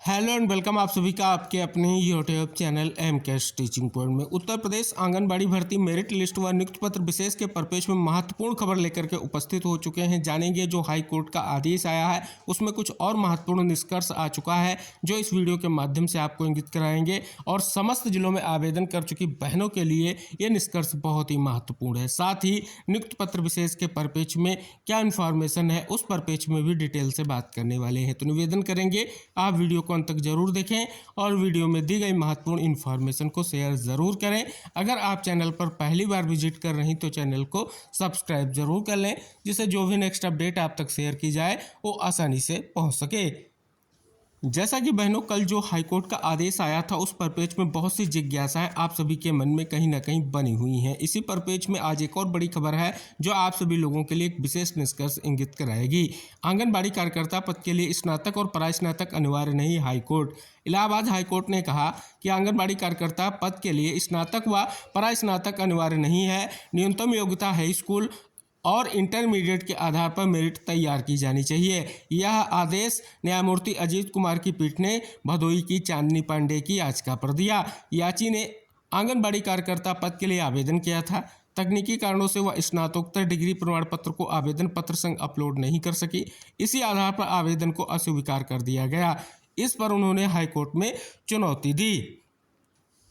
Hello and welcome आप सभी का आपके अपने YouTube channel M Cash Teaching Point में। उत्तर प्रदेश आंगनबाड़ी भर्ती मेरिट लिस्ट व नियुक्ति पत्र विशेष के परिपेक्ष में महत्वपूर्ण खबर लेकर के उपस्थित हो चुके हैं। जानेंगे जो हाई कोर्ट का आदेश आया है उसमें कुछ और महत्वपूर्ण निष्कर्ष आ चुका है जो इस वीडियो के माध्यम से आपको इंगित कराएंगे और समस्त जिलों में आवेदन कर चुकी बहनों के लिए ये निष्कर्ष बहुत ही महत्वपूर्ण है। साथ ही नियुक्ति पत्र विशेष के परिपेक्ष में क्या इन्फॉर्मेशन है उस परिपेक्ष में भी डिटेल से बात करने वाले हैं। तो निवेदन करेंगे आप वीडियो अंत तक जरूर देखें और वीडियो में दी गई महत्वपूर्ण इन्फॉर्मेशन को शेयर जरूर करें। अगर आप चैनल पर पहली बार विजिट कर रही तो चैनल को सब्सक्राइब जरूर कर लें जिससे जो भी नेक्स्ट अपडेट आप तक शेयर की जाए वो आसानी से पहुंच सके। जैसा कि बहनों कल जो हाईकोर्ट का आदेश आया था उस परिपेक्ष में बहुत सी जिज्ञासाएं आप सभी के मन में कहीं ना कहीं बनी हुई हैं। इसी परिपेक्ष में आज एक और बड़ी खबर है जो आप सभी लोगों के लिए एक विशेष निष्कर्ष इंगित कराएगी। आंगनबाड़ी कार्यकर्ता पद के लिए स्नातक और परास्नातक अनिवार्य नहीं। हाईकोर्ट इलाहाबाद हाईकोर्ट ने कहा कि आंगनबाड़ी कार्यकर्ता पद के लिए स्नातक व परास्नातक अनिवार्य नहीं है। न्यूनतम योग्यता हाई स्कूल और इंटरमीडिएट के आधार पर मेरिट तैयार की जानी चाहिए। यह आदेश न्यायमूर्ति अजीत कुमार की पीठ ने भदोई की चांदनी पांडे की याचिका पर दिया। याची ने आंगनबाड़ी कार्यकर्ता पद के लिए आवेदन किया था। तकनीकी कारणों से वह स्नातकोत्तर डिग्री प्रमाण पत्र को आवेदन पत्र संग अपलोड नहीं कर सकी। इसी आधार पर आवेदन को अस्वीकार कर दिया गया। इस पर उन्होंने हाईकोर्ट में चुनौती दी।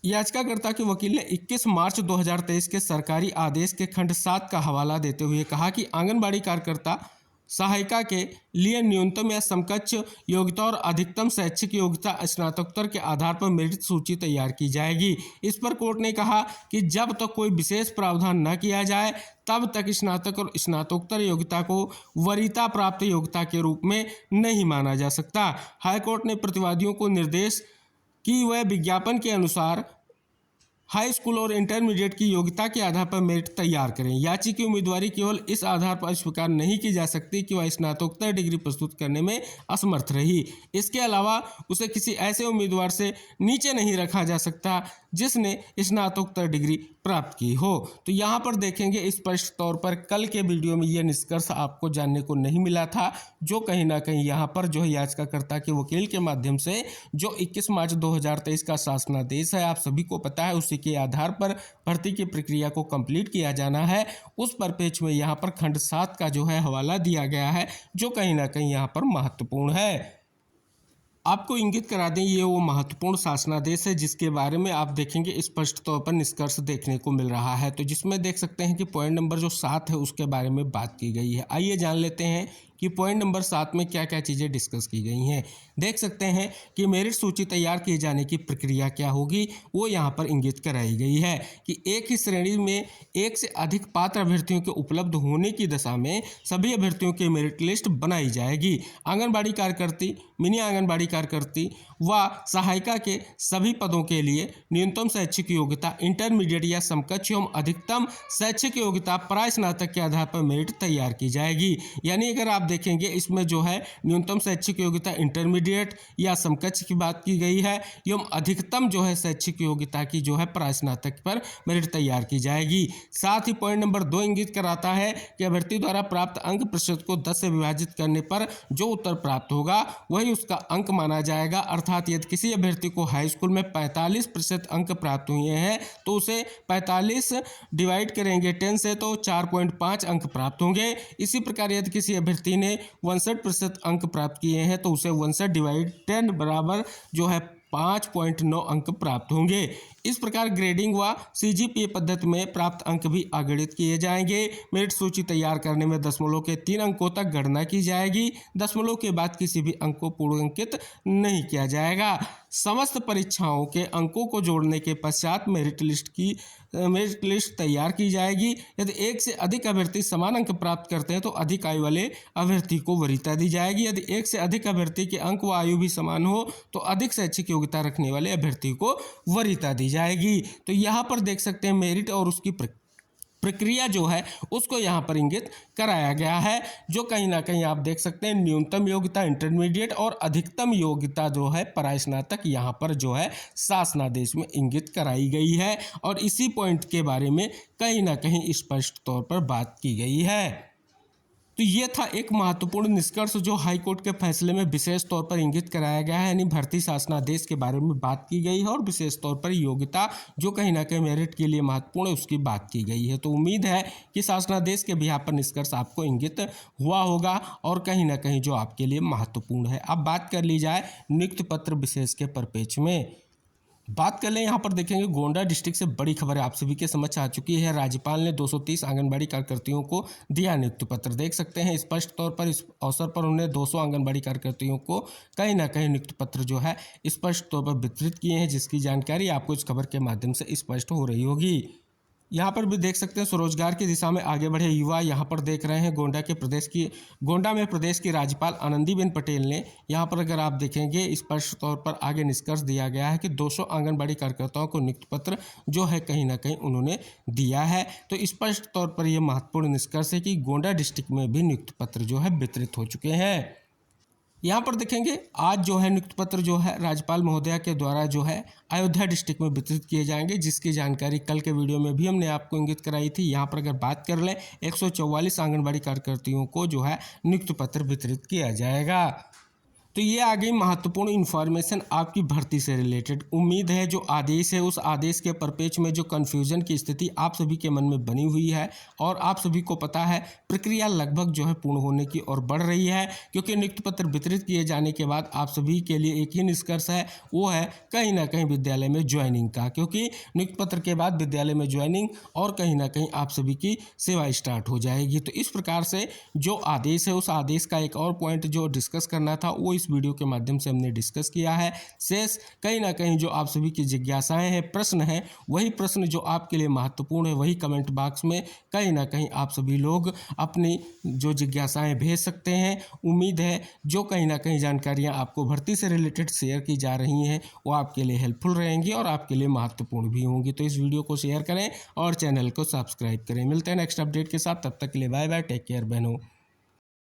याचिकाकर्ता के वकील ने 21 मार्च 2023 के सरकारी आदेश के खंड 7 का हवाला देते हुए कहा कि आंगनबाड़ी कार्यकर्ता सहायिका के लिए न्यूनतम या समकक्ष योग्यता और अधिकतम शैक्षिक योग्यता स्नातकोत्तर के आधार पर मेरिट सूची तैयार की जाएगी। इस पर कोर्ट ने कहा कि जब तक कोई विशेष प्रावधान न किया जाए तब तक स्नातक और स्नातकोत्तर योग्यता को वरीयता प्राप्त योग्यता के रूप में नहीं माना जा सकता। हाईकोर्ट ने प्रतिवादियों को निर्देश कि वह विज्ञापन के अनुसार हाई स्कूल और इंटरमीडिएट की योग्यता के आधार पर मेरिट तैयार करें। याची की उम्मीदवारी केवल इस आधार पर स्वीकार नहीं की जा सकती कि वह स्नातकोत्तर डिग्री प्रस्तुत करने में असमर्थ रही। इसके अलावा उसे किसी ऐसे उम्मीदवार से नीचे नहीं रखा जा सकता जिसने स्नातकोत्तर डिग्री प्राप्त की हो। तो यहाँ पर देखेंगे स्पष्ट तौर पर कल के वीडियो में यह निष्कर्ष आपको जानने को नहीं मिला था जो कहीं ना कहीं यहाँ पर जो है याचिकाकर्ता के वकील के माध्यम से जो 21 मार्च 2023 का शासनादेश है आप सभी को पता है उसी के आधार पर भर्ती की प्रक्रिया को कंप्लीट किया जाना है। उस परिपेक्ष में यहाँ पर खंड 7 का जो है हवाला दिया गया है जो कहीं ना कहीं यहाँ पर महत्वपूर्ण है। आपको इंगित करा दें ये वो महत्वपूर्ण शासनादेश है जिसके बारे में आप देखेंगे स्पष्ट तौर पर निष्कर्ष देखने को मिल रहा है। तो जिसमें देख सकते हैं कि पॉइंट नंबर जो 7 है उसके बारे में बात की गई है। आइए जान लेते हैं कि पॉइंट नंबर 7 में क्या क्या चीज़ें डिस्कस की गई हैं। देख सकते हैं कि मेरिट सूची तैयार किए जाने की प्रक्रिया क्या होगी वो यहाँ पर इंगित कराई गई है कि एक ही श्रेणी में एक से अधिक पात्र अभ्यर्थियों के उपलब्ध होने की दशा में सभी अभ्यर्थियों की मेरिट लिस्ट बनाई जाएगी। आंगनबाड़ी कार्यकर्ती, मिनी आंगनबाड़ी कार्यकर्ती व सहायिका के सभी पदों के लिए न्यूनतम शैक्षिक योग्यता इंटरमीडिएट या समकक्ष एवं अधिकतम शैक्षिक योग्यता परास्नातक के आधार पर मेरिट तैयार की जाएगी। यानी अगर आप देखेंगे इसमें जो है न्यूनतम शैक्षिक योग्यता इंटरमीडिएट या समकक्ष की बात की गई है एवं अधिकतम जो है शैक्षिक योग्यता की जो है परास्नातक पर मेरिट तैयार की जाएगी। साथ ही पॉइंट नंबर 2 इंगित कराता है कि अभ्यर्थी द्वारा प्राप्त अंक प्रतिशत को 10 से विभाजित करने पर जो उत्तर प्राप्त होगा वही उसका अंक माना जाएगा। अर्थात यदि किसी अभ्यर्थी को हाई स्कूल में 45% अंक प्राप्त हुए हैं तो उसे 45 डिवाइड करेंगे 10 से तो 4.5 अंक प्राप्त होंगे। इसी प्रकार यदि किसी अभ्यर्थी ने 62% अंक प्राप्त किए हैं तो उसे 62 डिवाइड 10 बराबर जो है 5.9 अंक प्राप्त होंगे। इस प्रकार ग्रेडिंग व सीजीपीए पद्धति में प्राप्त अंक भी अगणित किए जाएंगे। मेरिट सूची तैयार करने में दशमलव के 3 अंकों तक गणना की जाएगी। दशमलव के बाद किसी भी अंक को पूर्णांकित नहीं किया जाएगा। समस्त परीक्षाओं के अंकों को जोड़ने के पश्चात मेरिट लिस्ट तैयार की जाएगी। यदि एक से अधिक अभ्यर्थी समान अंक प्राप्त करते हैं तो अधिक आयु वाले अभ्यर्थी को वरीयता दी जाएगी। यदि एक से अधिक अभ्यर्थी के अंक व आयु भी समान हो तो अधिक शैक्षिक योग्यता रखने वाले अभ्यर्थी को वरीयता दी जाएगी। तो यहाँ पर देख सकते हैं मेरिट और उसकी प्रक्रिया जो है उसको यहाँ पर इंगित कराया गया है जो कहीं ना कहीं आप देख सकते हैं न्यूनतम योग्यता इंटरमीडिएट और अधिकतम योग्यता जो है परास्नातक यहाँ पर जो है शासनादेश में इंगित कराई गई है और इसी पॉइंट के बारे में कहीं ना कहीं स्पष्ट तौर पर बात की गई है। तो ये था एक महत्वपूर्ण निष्कर्ष जो हाईकोर्ट के फैसले में विशेष तौर पर इंगित कराया गया है, यानी भर्ती शासनादेश के बारे में बात की गई है और विशेष तौर पर योग्यता जो कहीं ना कहीं मेरिट के लिए महत्वपूर्ण है उसकी बात की गई है। तो उम्मीद है कि शासनादेश के बिहार पर निष्कर्ष आपको इंगित हुआ होगा और कहीं ना कहीं जो आपके लिए महत्वपूर्ण है। अब बात कर ली जाए नियुक्ति पत्र विशेष के परिप्रेक्ष्य में। बात कर लें यहाँ पर देखेंगे गोंडा डिस्ट्रिक्ट से बड़ी खबर आप सभी के समझ आ चुकी है। राज्यपाल ने 230 आंगनबाड़ी कार्यकर्तियों को दिया नियुक्ति पत्र। देख सकते हैं स्पष्ट तौर पर इस अवसर पर उन्होंने 200 आंगनबाड़ी कार्यकर्तियों को कहीं ना कहीं नियुक्ति पत्र जो है स्पष्ट तौर पर वितरित किए हैं, जिसकी जानकारी आपको इस खबर के माध्यम से स्पष्ट हो रही होगी। यहाँ पर भी देख सकते हैं स्वरोजगार की दिशा में आगे बढ़े युवा। यहाँ पर देख रहे हैं गोंडा में प्रदेश की राज्यपाल आनंदीबेन पटेल ने यहाँ पर अगर आप देखेंगे स्पष्ट तौर पर आगे निष्कर्ष दिया गया है कि 200 आंगनबाड़ी कार्यकर्ताओं को नियुक्ति पत्र जो है कहीं ना कहीं उन्होंने दिया है। तो स्पष्ट तौर पर यह महत्वपूर्ण निष्कर्ष है कि गोंडा डिस्ट्रिक्ट में भी नियुक्ति पत्र जो है वितरित हो चुके हैं। यहाँ पर देखेंगे आज जो है नियुक्ति पत्र जो है राज्यपाल महोदया के द्वारा जो है अयोध्या डिस्ट्रिक्ट में वितरित किए जाएंगे, जिसकी जानकारी कल के वीडियो में भी हमने आपको इंगित कराई थी। यहाँ पर अगर बात कर लें 144 आंगनबाड़ी कार्यकर्तियों को जो है नियुक्ति पत्र वितरित किया जाएगा। तो ये आ गई महत्वपूर्ण इन्फॉर्मेशन आपकी भर्ती से रिलेटेड। उम्मीद है जो आदेश है उस आदेश के परिप्रेक्ष्य में जो कन्फ्यूजन की स्थिति आप सभी के मन में बनी हुई है और आप सभी को पता है प्रक्रिया लगभग जो है पूर्ण होने की ओर बढ़ रही है, क्योंकि नियुक्ति पत्र वितरित किए जाने के बाद आप सभी के लिए एक ही निष्कर्ष है, वो है कहीं ना कहीं विद्यालय में ज्वाइनिंग का, क्योंकि नियुक्ति पत्र के बाद विद्यालय में ज्वाइनिंग और कहीं ना कहीं आप सभी की सेवा स्टार्ट हो जाएगी। तो इस प्रकार से जो आदेश है उस आदेश का एक और पॉइंट जो डिस्कस करना था वो इस वीडियो के माध्यम से हमने डिस्कस किया है। शेष कहीं ना कहीं जो आप सभी की जिज्ञासाएं हैं, प्रश्न हैं, वही प्रश्न जो आपके लिए महत्वपूर्ण है वही कमेंट बॉक्स में कहीं ना कहीं आप सभी लोग अपनी जो जिज्ञासाएं भेज सकते हैं। उम्मीद है जो कहीं ना कहीं जानकारियां आपको भर्ती से रिलेटेड शेयर की जा रही हैं वो आपके लिए हेल्पफुल रहेंगी और आपके लिए महत्वपूर्ण भी होंगी। तो इस वीडियो को शेयर करें और चैनल को सब्सक्राइब करें। मिलते हैं नेक्स्ट अपडेट के साथ, तब तक के लिए बाय बाय, टेक केयर बहनों।